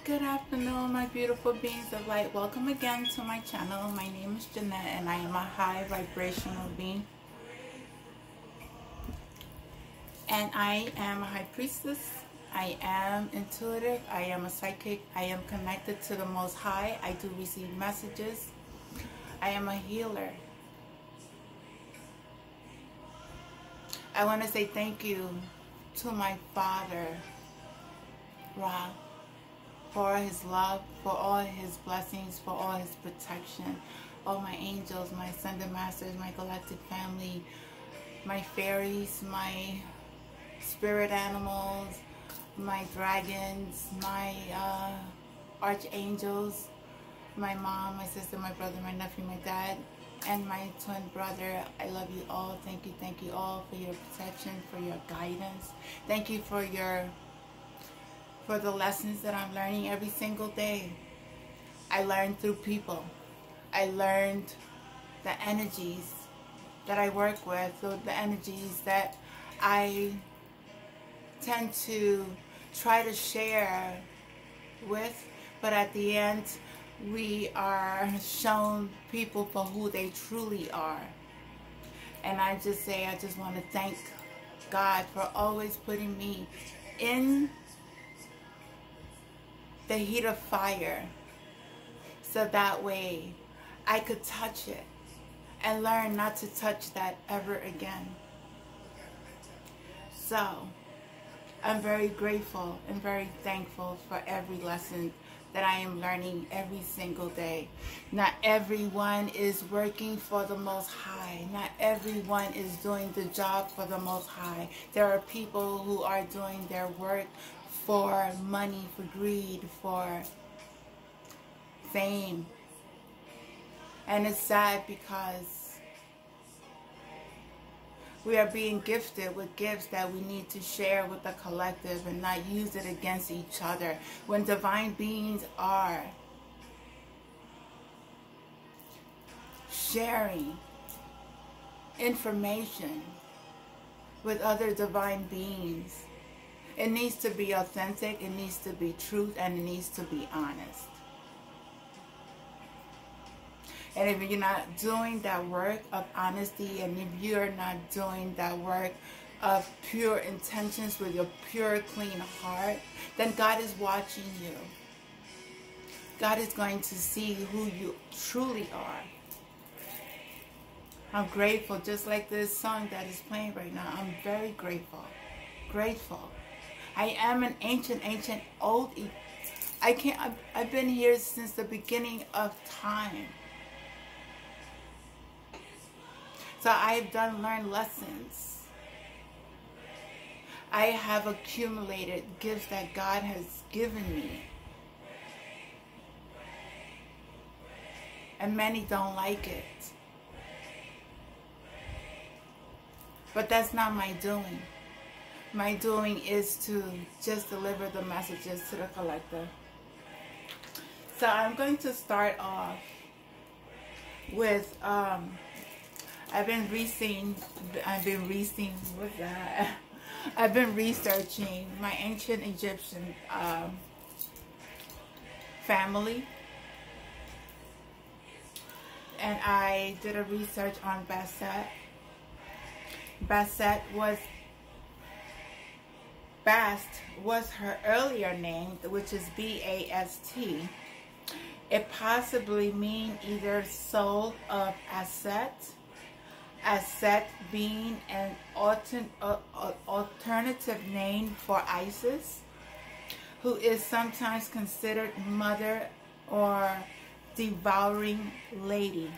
Good afternoon, my beautiful beings of light. Welcome again to my channel. My name is Jeanette and I am a high vibrational being. And I am a high priestess. I am intuitive. I am a psychic. I am connected to the Most High. I do receive messages. I am a healer. I want to say thank you to my Father, Ra, for his love, for all his blessings, for all his protection, all my angels, my ascended masters, my galactic family, my fairies, my spirit animals, my dragons, my archangels, my mom, my sister, my brother, my nephew, my dad, and my twin brother. I love you all. Thank you all for your protection, for your guidance. Thank you for the lessons that I'm learning every single day. I learn through people. I learned the energies that I work with, so the energies that I tend to try to share with, but at the end we are shown people for who they truly are. And I just want to thank God for always putting me in the heat of fire, so that way I could touch it and learn not to touch that ever again. So I'm very grateful and very thankful for every lesson that I am learning every single day. Not everyone is working for the Most High. Not everyone is doing the job for the Most High. There are people who are doing their work for money, for greed, for fame. And it's sad because we are being gifted with gifts that we need to share with the collective and not use it against each other. When divine beings are sharing information with other divine beings, it needs to be authentic, it needs to be truth, and it needs to be honest. And if you're not doing that work of honesty, and if you're not doing that work of pure intentions with your pure, clean heart, then God is watching you. God is going to see who you truly are. I'm grateful, just like this song that is playing right now. I'm very grateful. Grateful. I am an ancient old. I've been here since the beginning of time. So I've learned lessons. I have accumulated gifts that God has given me. And many don't like it. But that's not my doing. My doing is to just deliver the messages to the collective. So I'm going to start off with I've been researching my ancient Egyptian family, and I did a research on Basset. Bast was her earlier name, which is B-A-S-T. It possibly means either soul of Aset, Aset being an alternative name for Isis, who is sometimes considered mother or devouring lady.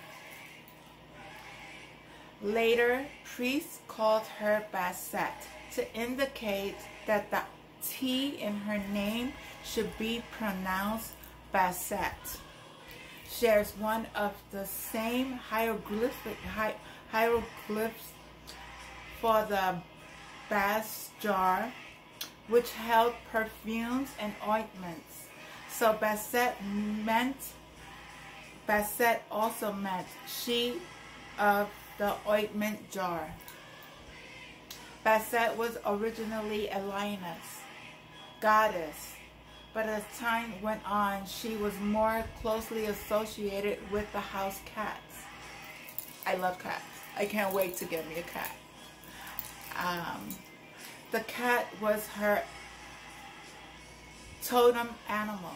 Later, priests called her Basset to indicate that the T in her name should be pronounced Basset. Shares one of the same hieroglyphs for the Bas jar, which held perfumes and ointments. So Basset also meant she of the ointment jar. Basset was originally a lioness, goddess, but as time went on, she was more closely associated with the house cats. I love cats. I can't wait to get me a cat. The cat was her totem animal.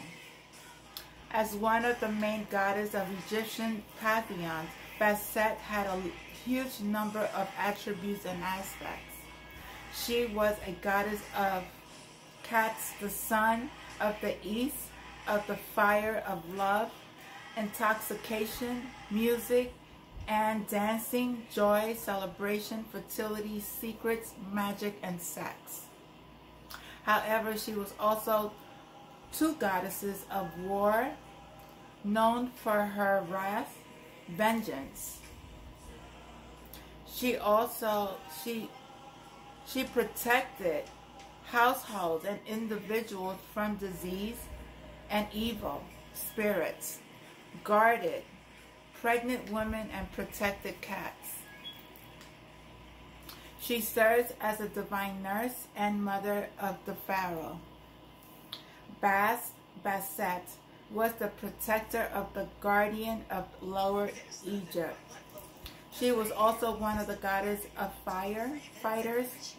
As one of the main goddesses of Egyptian pantheons, Basset had a huge number of attributes and aspects. She was a goddess of cats, the sun of the east, of the fire of love, intoxication, music, and dancing, joy, celebration, fertility, secrets, magic, and sex. However, she was also two goddesses of war, known for her wrath, vengeance. She protected households and individuals from disease and evil spirits, guarded pregnant women, and protected cats. She serves as a divine nurse and mother of the pharaoh. Basset was the protector of the guardian of Lower Egypt. She was also one of the goddesses of fighters,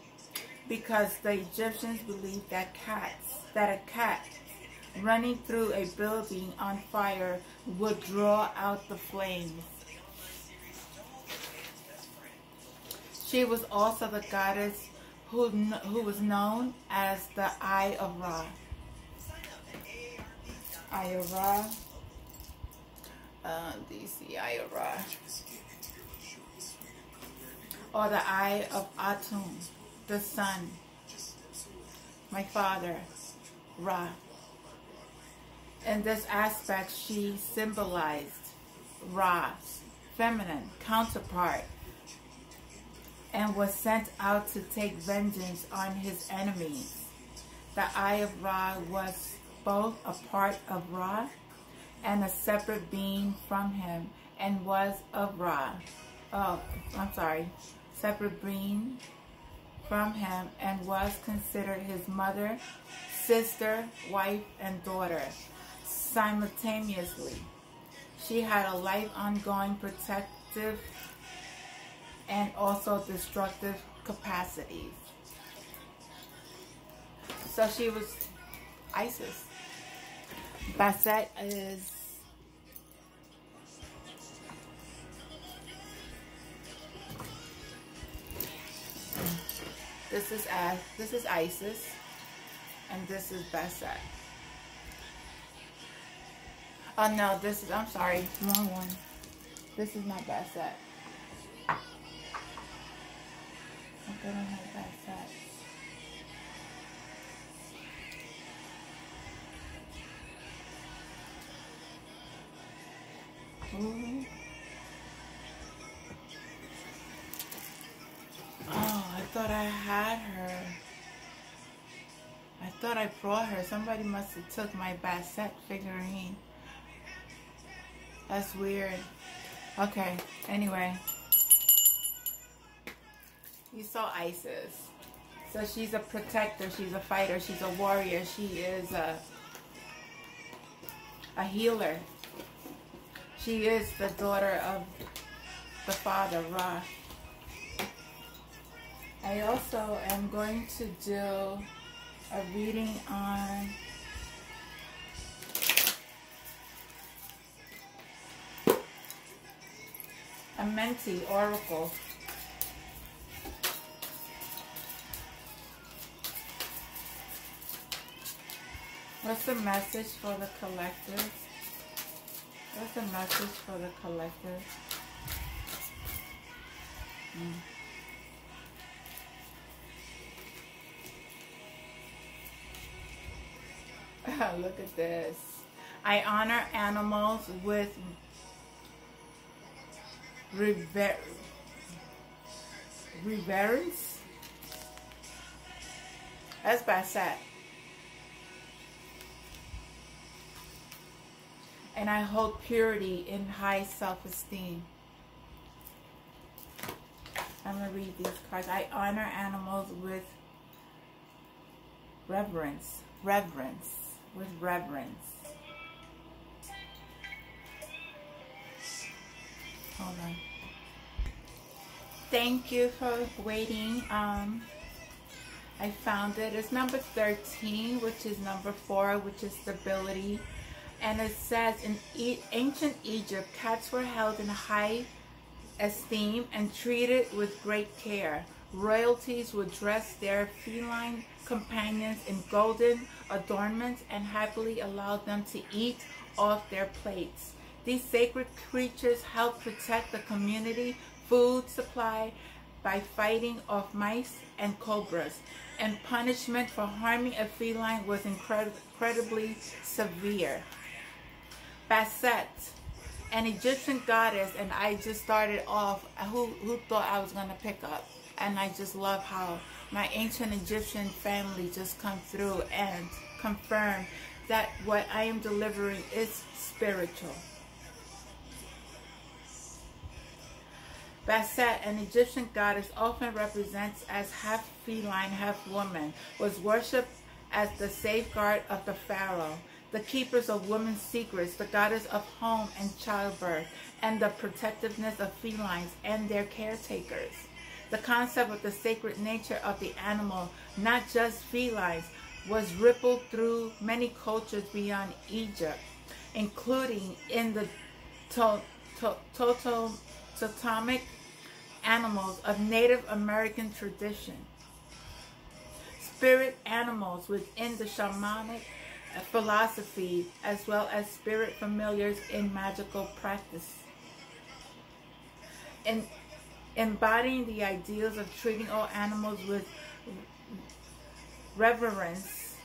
because the Egyptians believed that a cat running through a building on fire would draw out the flames. She was also the goddess who was known as the Eye of Ra. Eye of Ra. DC Eye of Ra. Or the Eye of Atum, the sun. My father, Ra. In this aspect, she symbolized Ra's feminine counterpart and was sent out to take vengeance on his enemies. The Eye of Ra was both a part of Ra and a separate being from him, and was of Ra. Separate being from him, and was considered his mother, sister, wife, and daughter simultaneously. She had a life ongoing protective and also destructive capacities. So she was Isis. Basset is this is Isis, and this is Basset. Oh no, this is, I'm sorry, wrong one. This is not Basset. I don't have Basset. Ooh. Oh, I thought I had her. I thought I brought her. Somebody must have took my Basset figurine. That's weird. Okay, anyway. You saw Isis. So she's a protector, she's a fighter, she's a warrior, she is a healer. She is the daughter of the father, Ra. I also am going to do a reading on a Menti oracle. What's the message for the collective? What's the message for the collective? Look at this. I honor animals with reverence. That's Basset. And I hold purity in high self-esteem. I'm going to read these cards. I honor animals with reverence. with reverence. Hold on. Thank you for waiting. I found it. It's number 13, which is number 4, which is stability. And it says, in ancient Egypt, cats were held in high esteem and treated with great care. Royalties would dress their feline companions in golden adornments and happily allowed them to eat off their plates. These sacred creatures helped protect the community food supply by fighting off mice and cobras, and punishment for harming a feline was incredibly severe. Basset, an Egyptian goddess, and I just started off, who thought I was going to pick up? And I just love how my ancient Egyptian family just come through and confirm that what I am delivering is spiritual. Basset, an Egyptian goddess often represents as half feline, half woman, was worshipped as the safeguard of the pharaoh, the keepers of women's secrets, the goddess of home and childbirth, and the protectiveness of felines and their caretakers. The concept of the sacred nature of the animal, not just felines, was rippled through many cultures beyond Egypt, including in the totemic animals of Native American tradition. Spirit animals within the shamanic philosophy, as well as spirit familiars in magical practice. In embodying the ideals of treating all animals with reverence,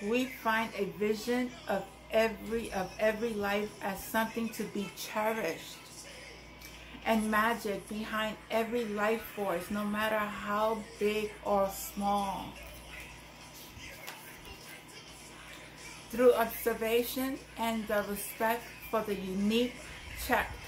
we find a vision of every life as something to be cherished, and magic behind every life force, no matter how big or small. Through observation and the respect for the unique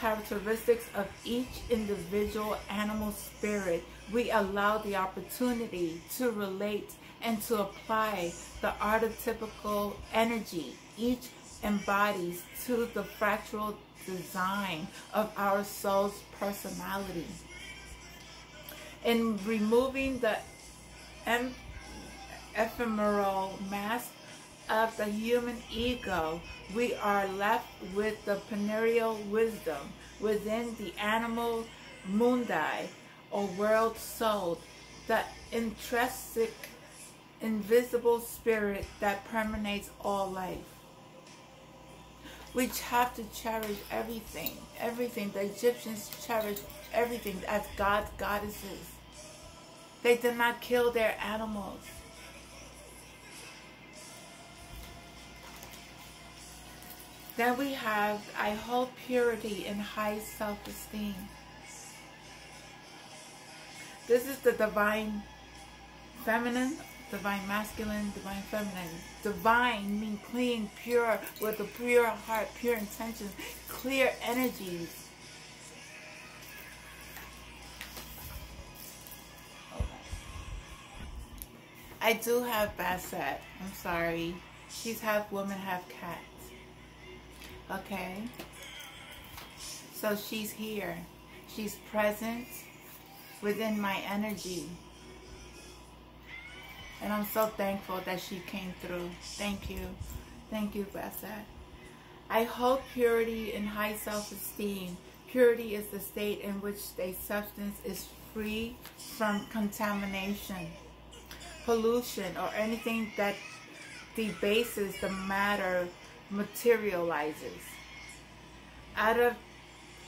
characteristics of each individual animal spirit, we allow the opportunity to relate and to apply the archetypical energy each embodies to the fractal design of our soul's personality. In removing the ephemeral mask of the human ego, we are left with the pineal wisdom within the animal mundi, or world soul, the intrinsic, invisible spirit that permeates all life. We have to cherish everything. Everything. The Egyptians cherished everything as gods, goddesses. They did not kill their animals. Then we have, I hold purity and high self-esteem. This is the divine feminine, divine masculine, divine feminine. Divine means clean, pure, with a pure heart, pure intentions, clear energies. I do have Basset. I'm sorry. She's half woman, half cat. Okay? So she's here. She's present within my energy. And I'm so thankful that she came through. Thank you. Thank you, Basset. I hold purity and high self-esteem. Purity is the state in which a substance is free from contamination, pollution, or anything that debases the matter materializes. Out of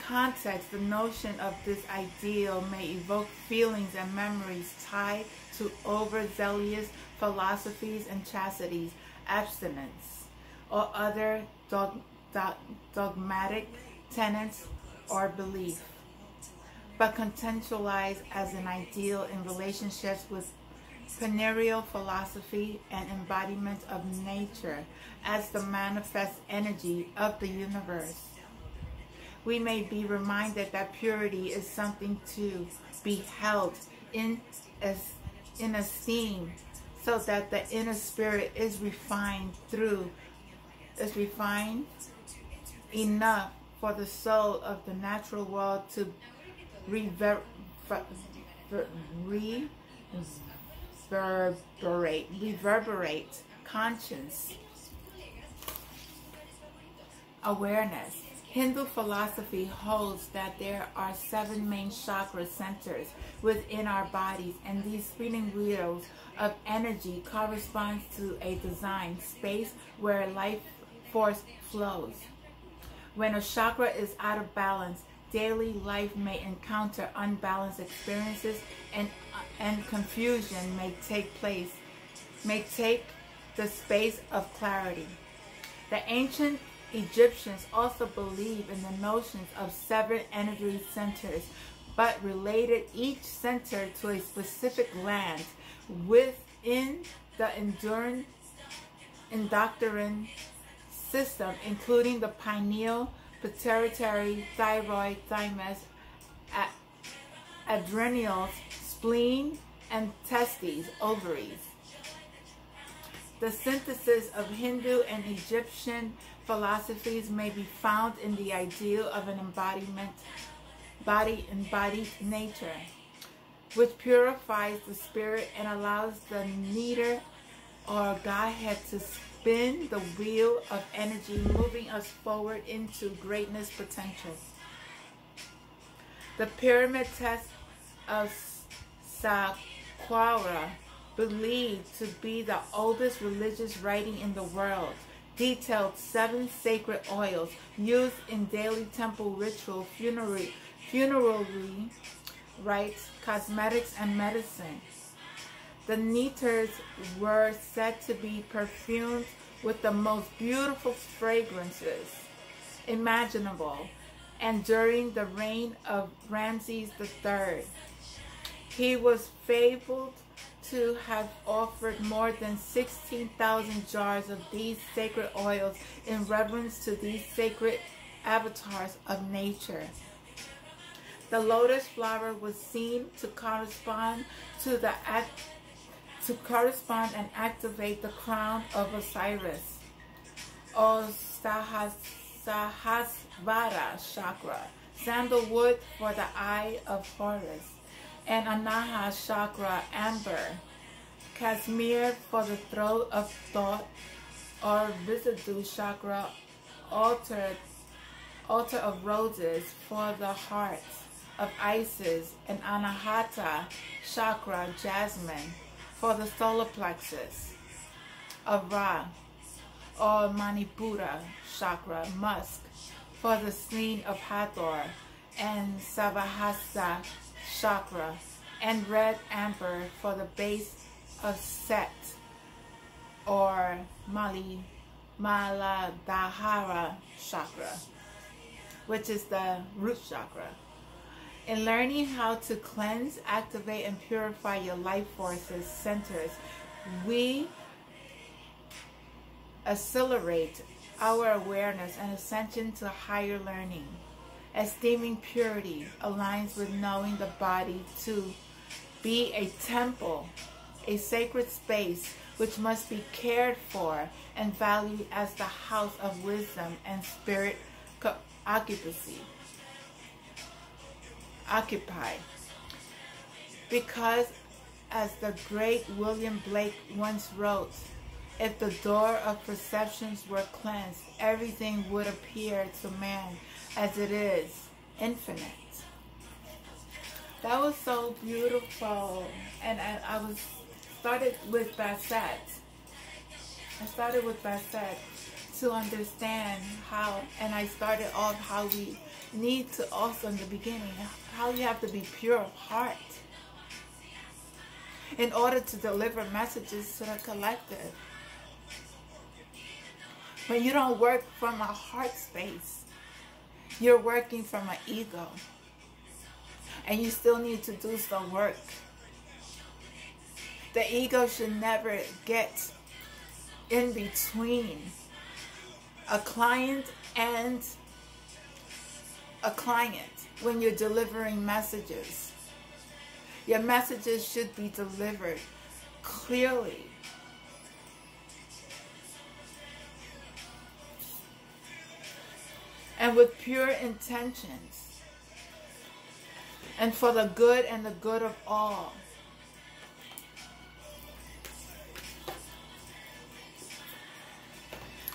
context, the notion of this ideal may evoke feelings and memories tied to overzealous philosophies and chastities, abstinence, or other dogmatic tenets or belief, but contextualized as an ideal in relationships with pineal philosophy and embodiment of nature as the manifest energy of the universe. We may be reminded that purity is something to be held in esteem, so that the inner spirit is refined through is refined enough for the soul of the natural world to reverberate conscious awareness. Hindu philosophy holds that there are 7 main chakra centers within our bodies, and these spinning wheels of energy corresponds to a designed space where life force flows. When a chakra is out of balance, daily life may encounter unbalanced experiences, and confusion may take the space of clarity. The ancient Egyptians also believed in the notions of 7 energy centers, but related each center to a specific land within the endocrine system, including the pineal, pituitary, thyroid, thymus, adrenals, spleen, and testes, ovaries. The synthesis of Hindu and Egyptian philosophies may be found in the ideal of an embodied nature, which purifies the spirit and allows the Neter or Godhead to spin the wheel of energy, moving us forward into greatness potential. The pyramid text of Saqqara, believed to be the oldest religious writing in the world, detailed 7 sacred oils used in daily temple ritual, funerary rites, cosmetics, and medicine. The Neters were said to be perfumed with the most beautiful fragrances imaginable, and during the reign of Ramses III, he was fabled to have offered more than 16,000 jars of these sacred oils in reverence to these sacred avatars of nature. The lotus flower was seen to correspond and activate the crown of Osiris, or Sahasrara chakra, sandalwood for the eye of Horus, and Anaha chakra, amber, Kashmir for the throat of thought, or Visadhu chakra, altar of roses for the heart of Isis, and Anahata chakra, jasmine, for the solar plexus of Ra, or Manipura chakra, musk, for the spleen of Hathor, and Savahasa chakra, and red amber for the base of Set, or Maladhara chakra, which is the root chakra. In learning how to cleanse, activate, and purify your life forces centers, we accelerate our awareness and ascension to higher learning. Esteeming purity aligns with knowing the body to be a temple, a sacred space which must be cared for and valued as the house of wisdom and spirit occupy. Because, as the great William Blake once wrote, if the door of perceptions were cleansed, everything would appear to man as it is, infinite. That was so beautiful. And I started with Basset. I started with Basset to understand how, and I started off how we need to also in the beginning, how you have to be pure of heart in order to deliver messages to the collective. When you don't work from a heart space, you're working from an ego. And you still need to do some work. The ego should never get in between a client and a client when you're delivering messages. Your messages should be delivered clearly, and with pure intentions, and for the good and the good of all.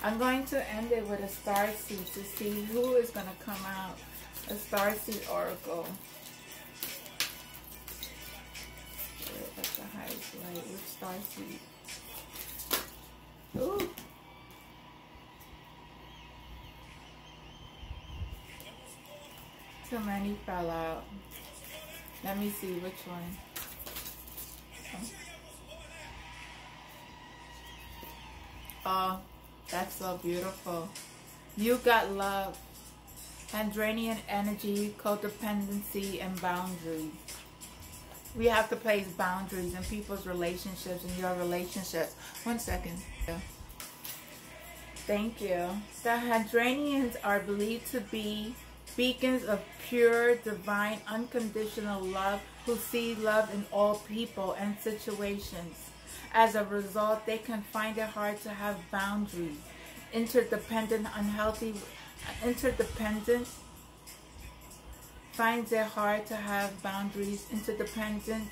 I'm going to end it with a star seed to see who is going to come out. A star seed oracle. That's the highest light with star seed. Ooh. Too many fell out. Let me see which one. Oh, that's so beautiful. You got love, Andronian energy, codependency, and boundaries. We have to place boundaries in people's relationships, in your relationships. 1 second. Thank you. The Hadronians are believed to be beacons of pure, divine, unconditional love who see love in all people and situations. As a result, they can find it hard to have boundaries. Interdependent finds it hard to have boundaries. Interdependent,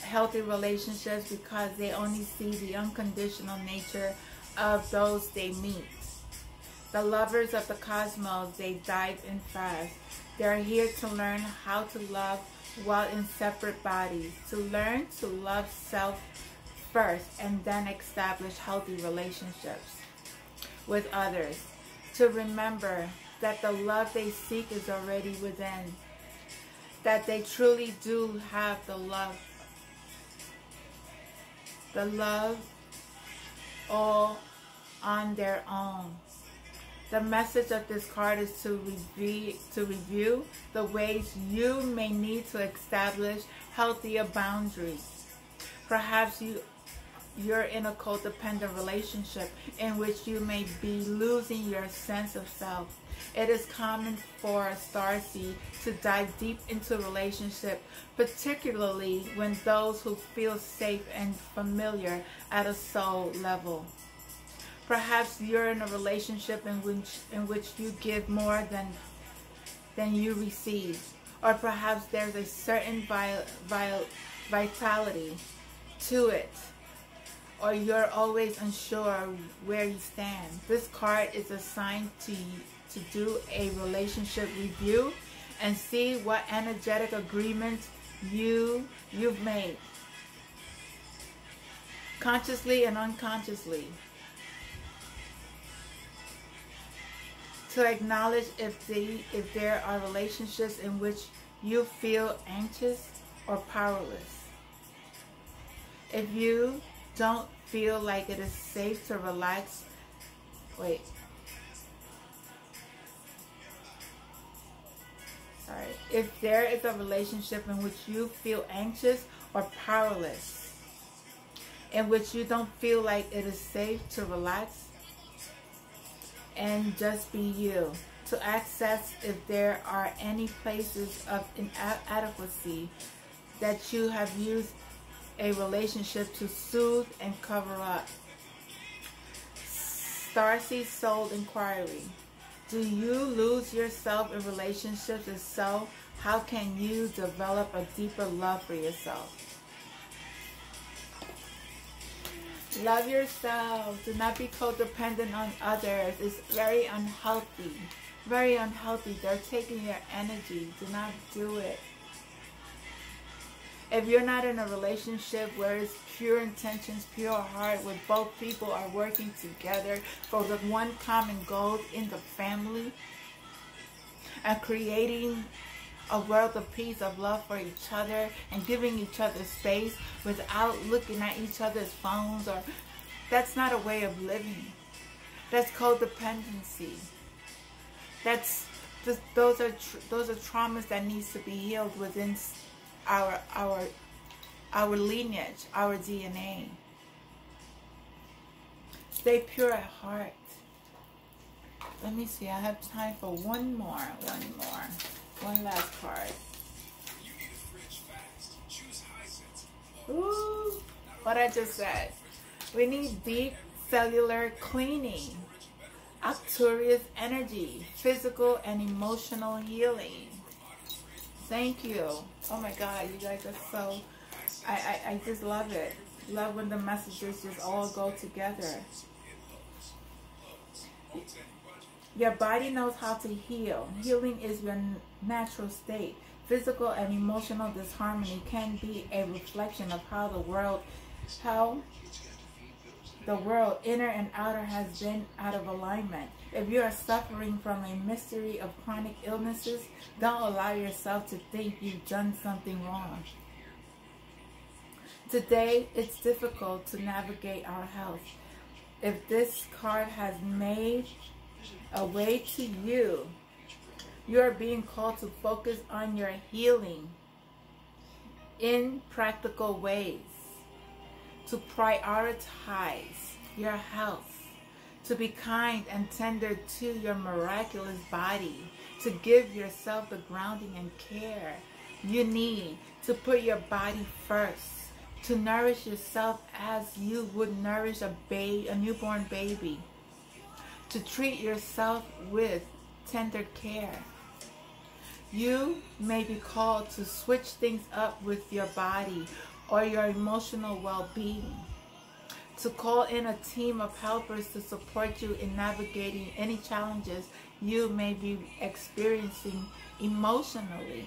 healthy relationships because they only see the unconditional nature of those they meet. The lovers of the cosmos, they dive in fast. They are here to learn how to love while in separate bodies. To learn to love self first and then establish healthy relationships with others. To remember that the love they seek is already within. That they truly do have the love. The love all on their own. The message of this card is to review the ways you may need to establish healthier boundaries. Perhaps you're in a codependent relationship in which you may be losing your sense of self. It is common for a starseed to dive deep into a relationship, particularly when those who feel safe and familiar at a soul level. Perhaps you're in a relationship in which you give more than you receive. Or perhaps there's a certain vitality to it. Or you're always unsure where you stand. This card is assigned to do a relationship review and see what energetic agreements you've made. Consciously and unconsciously. To acknowledge if there are relationships in which you feel anxious or powerless. If you don't feel like it is safe to relax, if there is a relationship in which you feel anxious or powerless, in which you don't feel like it is safe to relax and just be you, to access if there are any places of inadequacy that you have used a relationship to soothe and cover up. Starseed Soul Inquiry. Do you lose yourself in relationships? If so, how can you develop a deeper love for yourself? Love yourself. Do not be codependent on others. It's very unhealthy. Very unhealthy. They're taking your energy. Do not do it. If you're not in a relationship where it's pure intentions, pure heart, where both people are working together for the one common goal in the family and creating a world of peace, of love for each other and giving each other space without looking at each other's phones, or that's not a way of living. That's codependency. That's just, those are traumas that needs to be healed within our lineage, our DNA. Stay pure at heart. Let me see. I have time for one last card. Ooh, what I just said. We need deep cellular cleaning. Arcturus energy, physical and emotional healing. Thank you. Oh my God, you guys are so, I just love it. Love when the messages just all go together. Your body knows how to heal. Healing is your natural state. Physical and emotional disharmony can be a reflection of how the world, inner and outer, has been out of alignment. If you are suffering from a mystery of chronic illnesses, don't allow yourself to think you've done something wrong. Today, it's difficult to navigate our health. If this card has made a way to you, you are being called to focus on your healing in practical ways, to prioritize your health, to be kind and tender to your miraculous body, to give yourself the grounding and care you need, to put your body first, to nourish yourself as you would nourish a newborn baby, to treat yourself with tender care. You may be called to switch things up with your body or your emotional well-being, to call in a team of helpers to support you in navigating any challenges you may be experiencing emotionally.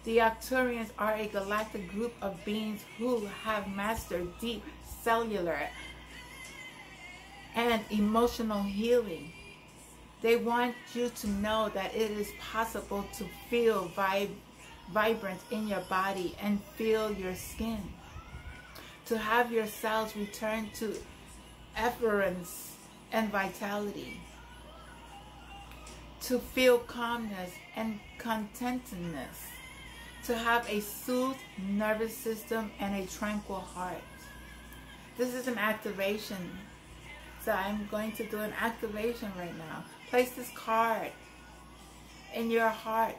The Arcturians are a galactic group of beings who have mastered deep cellular and emotional healing. They want you to know that it is possible to feel vibrant in your body and feel your skin, to have your cells return to efference and vitality, to feel calmness and contentedness, to have a soothed nervous system and a tranquil heart. This is an activation. So I'm going to do an activation right now. Place this card in your heart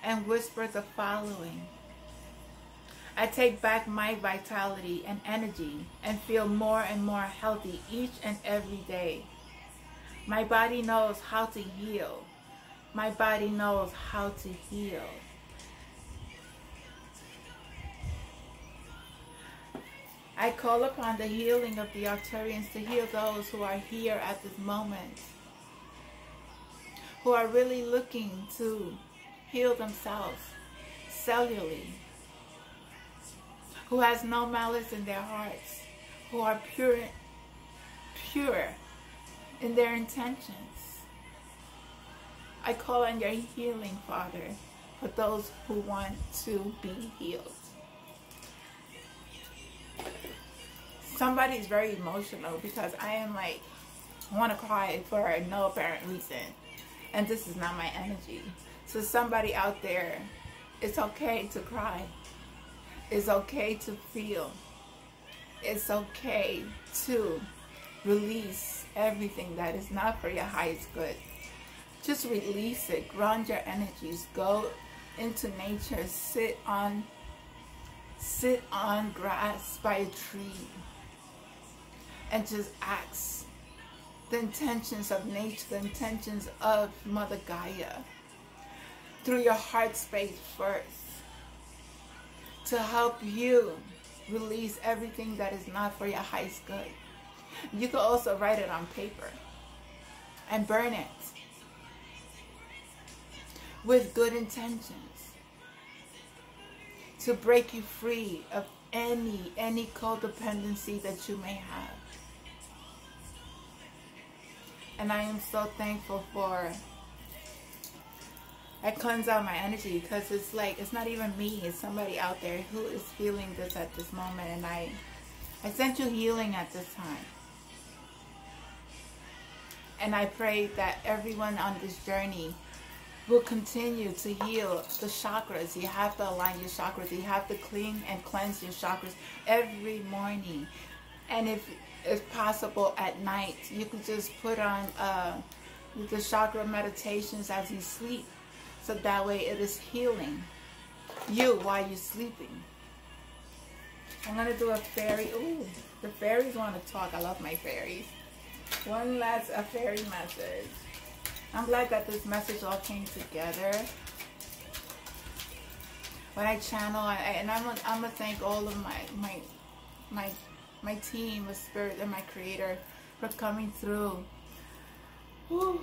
and whisper the following. I take back my vitality and energy and feel more and more healthy each and every day. My body knows how to heal. My body knows how to heal. I call upon the healing of the Arcturians to heal those who are here at this moment, who are really looking to heal themselves cellularly, who has no malice in their hearts, who are pure in their intentions. I call on your healing, Father, for those who want to be healed. Somebody is very emotional because I am like, I want to cry for no apparent reason. And this is not my energy. So somebody out there, it's okay to cry. It's okay to feel. It's okay to release everything that is not for your highest good. Just release it. Ground your energies. Go into nature. Sit on grass by a tree. And just ask the intentions of nature, the intentions of Mother Gaia, through your heart space first, to help you release everything that is not for your highest good. You can also write it on paper and burn it with good intentions to break you free of any codependency that you may have. And I am so thankful for, I cleanse out my energy, because it's like, it's not even me, it's somebody out there who is feeling this at this moment. And I sent you healing at this time. And I pray that everyone on this journey will continue to heal the chakras. You have to align your chakras. You have to clean and cleanse your chakras every morning. And if possible at night, you could just put on the chakra meditations as you sleep, so that way it is healing you while you're sleeping. I'm gonna do a fairy. Ooh, the fairies want to talk. I love my fairies. One last fairy message. I'm glad that this message all came together. When I channel, and I'm gonna thank all of my team, my spirit, and my creator for coming through. Whew.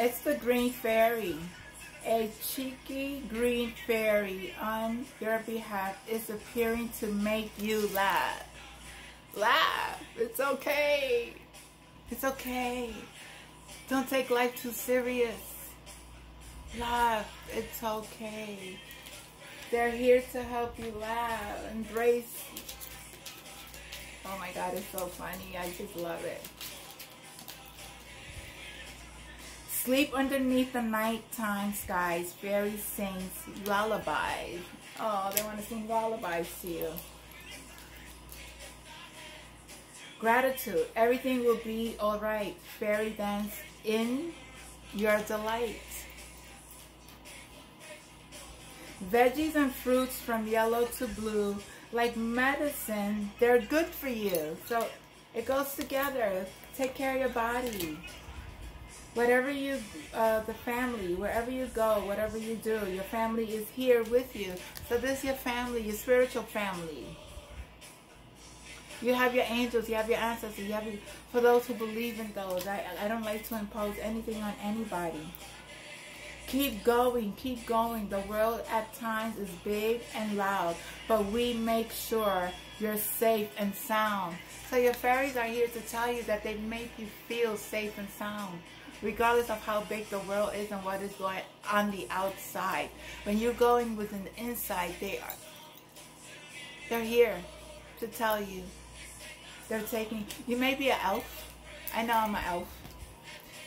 It's the green fairy. A cheeky green fairy on your behalf is appearing to make you laugh. Laugh. It's okay. It's okay. Don't take life too serious. Laugh. It's okay. They're here to help you laugh. Embrace. Oh my God, it's so funny. I just love it. Sleep underneath the nighttime skies. Fairies sing lullabies. Oh, they want to sing lullabies to you. Gratitude. Everything will be alright. Fairy dance in your delight. Veggies and fruits from yellow to blue, like medicine, they're good for you. So it goes together. Take care of your body. Whatever you, the family, wherever you go, whatever you do, your family is here with you. So this is your family, your spiritual family. You have your angels, you have your ancestors, you have your, for those who believe in those. I don't like to impose anything on anybody. Keep going, keep going. The world at times is big and loud, but we make sure you're safe and sound. So your fairies are here to tell you that they make you feel safe and sound, regardless of how big the world is and what is going on the outside. When you're going within the inside, they're here to tell you. They're taking, you may be an elf. I know I'm an elf.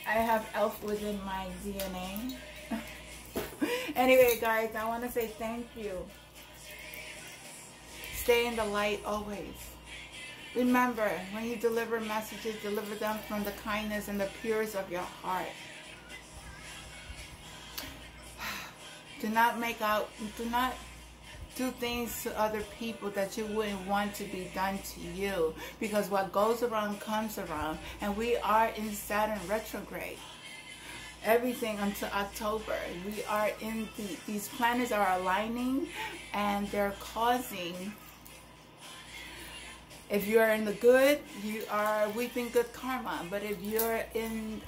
I have elf within my DNA. Anyway, guys, I want to say thank you. Stay in the light always. Remember, when you deliver messages, deliver them from the kindness and the purest of your heart. Do not do things to other people that you wouldn't want to be done to you. Because what goes around comes around. And we are in Saturn retrograde. Everything until October. We are in, these planets are aligning and they're causing, if you're in the good, you are reaping good karma. But if you're in,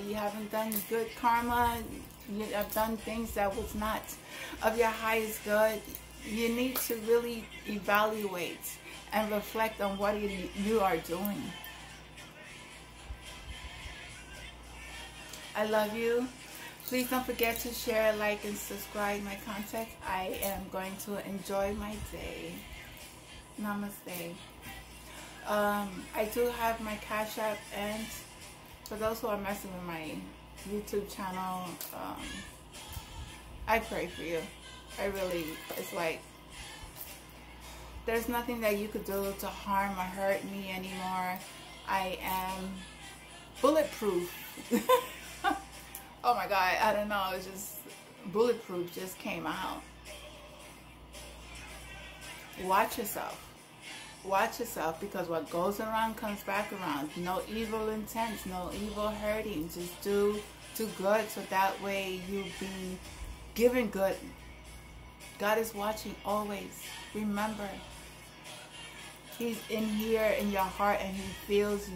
you haven't done good karma, you have done things that was not of your highest good, you need to really evaluate and reflect on what you are doing. I love you. Please don't forget to share, like, and subscribe my content. I am going to enjoy my day. Namaste. I do have my Cash App, and for those who are messing with my YouTube channel, I pray for you. I really, it's like, there's nothing that you could do to harm or hurt me anymore. I am bulletproof. Oh my God, I don't know, it's just, bulletproof just came out. Watch yourself. Watch yourself, because what goes around comes back around. No evil intents, no evil hurting. Just do good, so that way you be giving good. God is watching always. Remember, He's in here in your heart, and He feels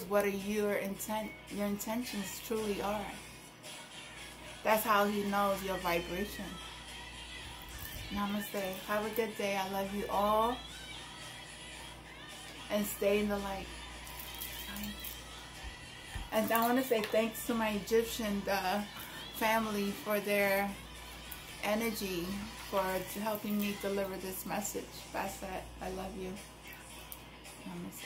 what your intentions truly are. That's how He knows your vibration. Namaste. Have a good day. I love you all. And stay in the light. And I want to say thanks to my Egyptian family for their energy, for helping me deliver this message. Basset, I love you. Namaste.